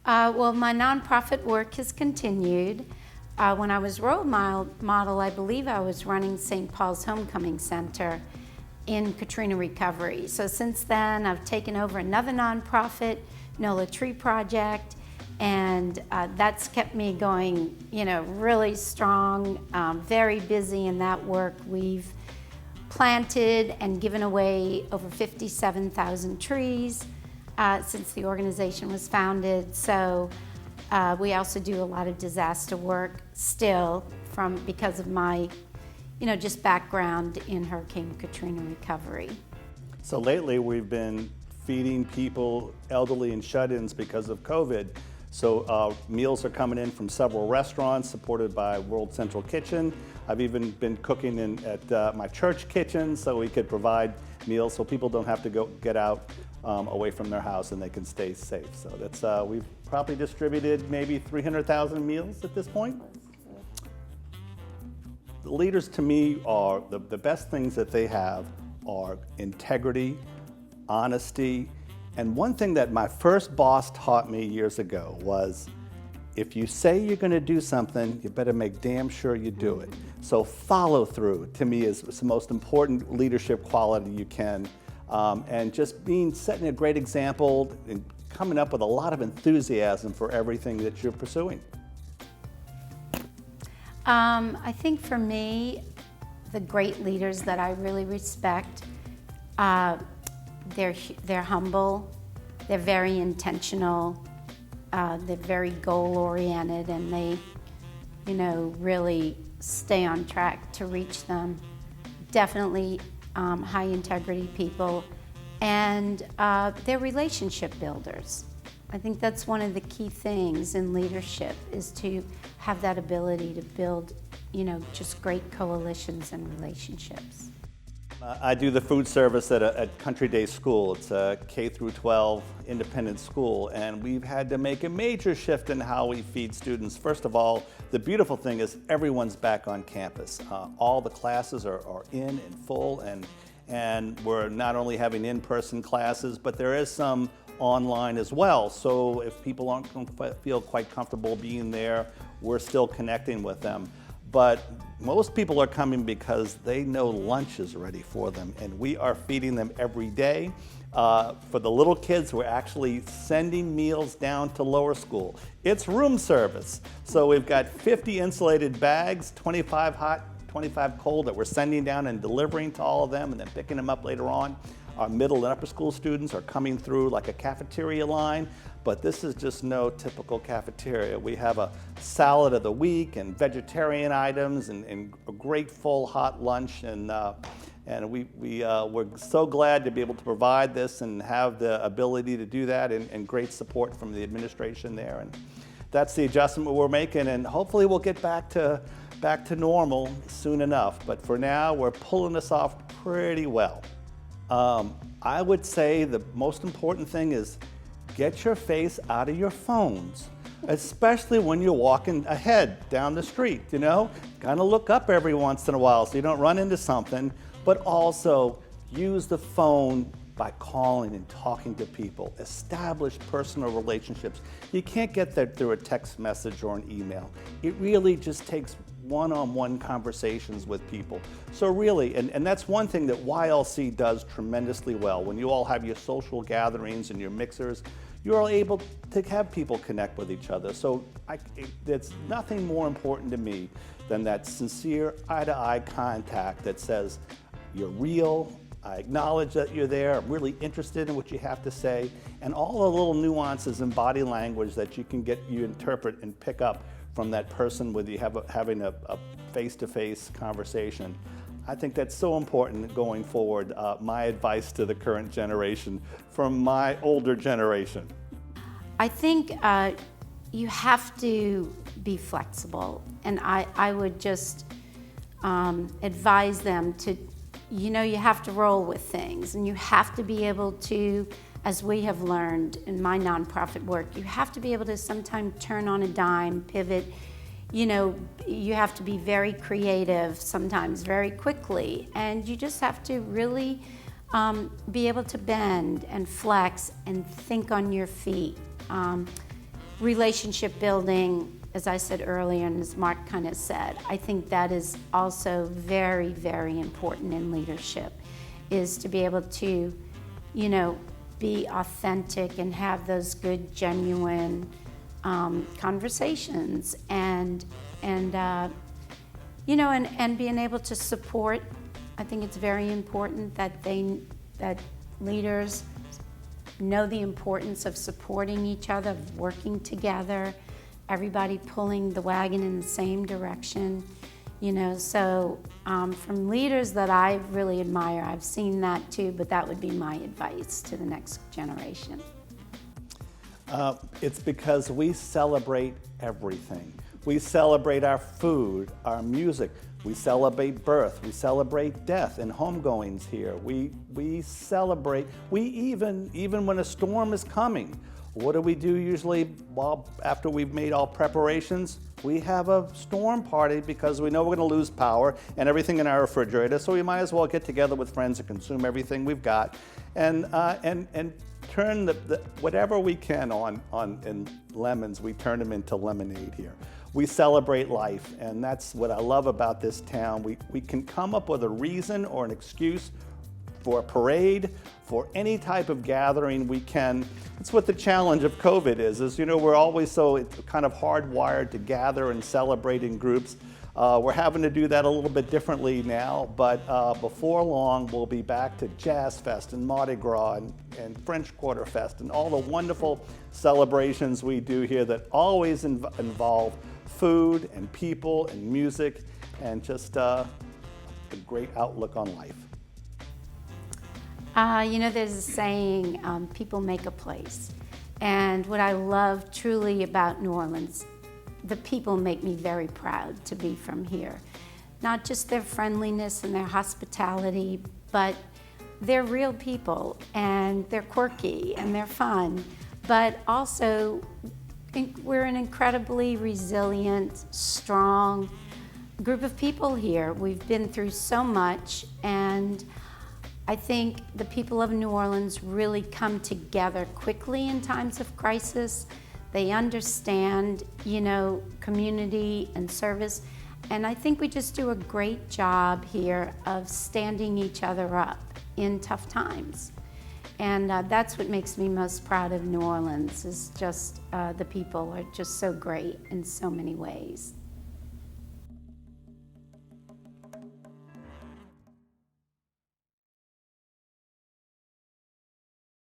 Well, my nonprofit work has continued. When I was role model, I believe I was running St. Paul's Homecoming Center in Katrina recovery. So since then, I've taken over another nonprofit, NOLA Tree Project, and that's kept me going, really strong, very busy in that work. We've planted and given away over 57,000 trees since the organization was founded. So we also do a lot of disaster work still because of my, just background in Hurricane Katrina recovery. So lately we've been feeding people, elderly and shut-ins because of COVID. So meals are coming in from several restaurants supported by World Central Kitchen. I've even been cooking at my church kitchen so we could provide meals so people don't have to get out away from their house and they can stay safe. So that's we've probably distributed maybe 300,000 meals at this point. The leaders to me are, the best things that they have are integrity, honesty, and one thing that my first boss taught me years ago was, if you say you're going to do something, you better make damn sure you do it. So follow through, to me, is the most important leadership quality you can. And just setting a great example and coming up with a lot of enthusiasm for everything that you're pursuing. I think for me, the great leaders that I really respect, they're humble, they're very intentional, they're very goal-oriented, and they, really stay on track to reach them. Definitely high-integrity people, and they're relationship builders. I think that's one of the key things in leadership, is to have that ability to build, just great coalitions and relationships. I do the food service at Country Day School. It's a K through 12 independent school, and we've had to make a major shift in how we feed students. First of all, the beautiful thing is everyone's back on campus. All the classes are in and full, and we're not only having in-person classes, but there is some online as well. So if people aren't going to feel quite comfortable being there, we're still connecting with them. But most people are coming because they know lunch is ready for them, and we are feeding them every day. For the little kids, we're actually sending meals down to lower school. It's room service. So we've got 50 insulated bags, 25 hot, 25 cold, that we're sending down and delivering to all of them and then picking them up later on. Our middle and upper school students are coming through like a cafeteria line, but this is just no typical cafeteria. We have a salad of the week and vegetarian items and a great full hot lunch, and we're so glad to be able to provide this and have the ability to do that, and great support from the administration there. And that's the adjustment we're making, and hopefully we'll get back to normal soon enough. But for now, we're pulling this off pretty well. I would say the most important thing is get your face out of your phones, especially when you're walking ahead down the street, Kind of look up every once in a while so you don't run into something, but also use the phone by calling and talking to people. Establish personal relationships. You can't get that through a text message or an email. It really just takes one-on-one conversations with people. So really, and that's one thing that YLC does tremendously well. When you all have your social gatherings and your mixers, you're all able to have people connect with each other. So there's nothing more important to me than that sincere eye-to-eye contact that says, you're real, I acknowledge that you're there, I'm really interested in what you have to say, and all the little nuances in body language that you interpret and pick up from that person with you having a face-to-face conversation. I think that's so important going forward. My advice to the current generation from my older generation. I think you have to be flexible, and I would just advise them to, you have to roll with things, and you have to be able to, as we have learned in my nonprofit work, you have to be able to sometimes turn on a dime, pivot. You have to be very creative sometimes very quickly, and you just have to really be able to bend and flex and think on your feet. relationship building, as I said earlier, and as Mark kind of said, I think that is also very, very important in leadership, is to be able to, be authentic and have those good, genuine conversations, and being able to support. I think it's very important that leaders know the importance of supporting each other, of working together, everybody pulling the wagon in the same direction. So from leaders that I really admire, I've seen that too, but that would be my advice to the next generation. It's because we celebrate everything. We celebrate our food, our music. We celebrate birth. We celebrate death and homegoings here. We celebrate. We even when a storm is coming, what do we do usually after we've made all preparations? We have a storm party because we know we're going to lose power and everything in our refrigerator, so we might as well get together with friends and consume everything we've got, and turn the whatever we can in lemons, we turn them into lemonade here. We celebrate life, and that's what I love about this town. We can come up with a reason or an excuse for a parade, for any type of gathering we can. It's what the challenge of COVID is we're always so kind of hardwired to gather and celebrate in groups. We're having to do that a little bit differently now, but before long we'll be back to Jazz Fest and Mardi Gras and French Quarter Fest and all the wonderful celebrations we do here that always involve food and people and music and just a great outlook on life. There's a saying, people make a place. And what I love truly about New Orleans, the people make me very proud to be from here. Not just their friendliness and their hospitality, but they're real people, and they're quirky and they're fun. But also, we're an incredibly resilient, strong group of people here. We've been through so much, and I think the people of New Orleans really come together quickly in times of crisis. They understand, community and service. And I think we just do a great job here of standing each other up in tough times. And that's what makes me most proud of New Orleans, is just the people are just so great in so many ways.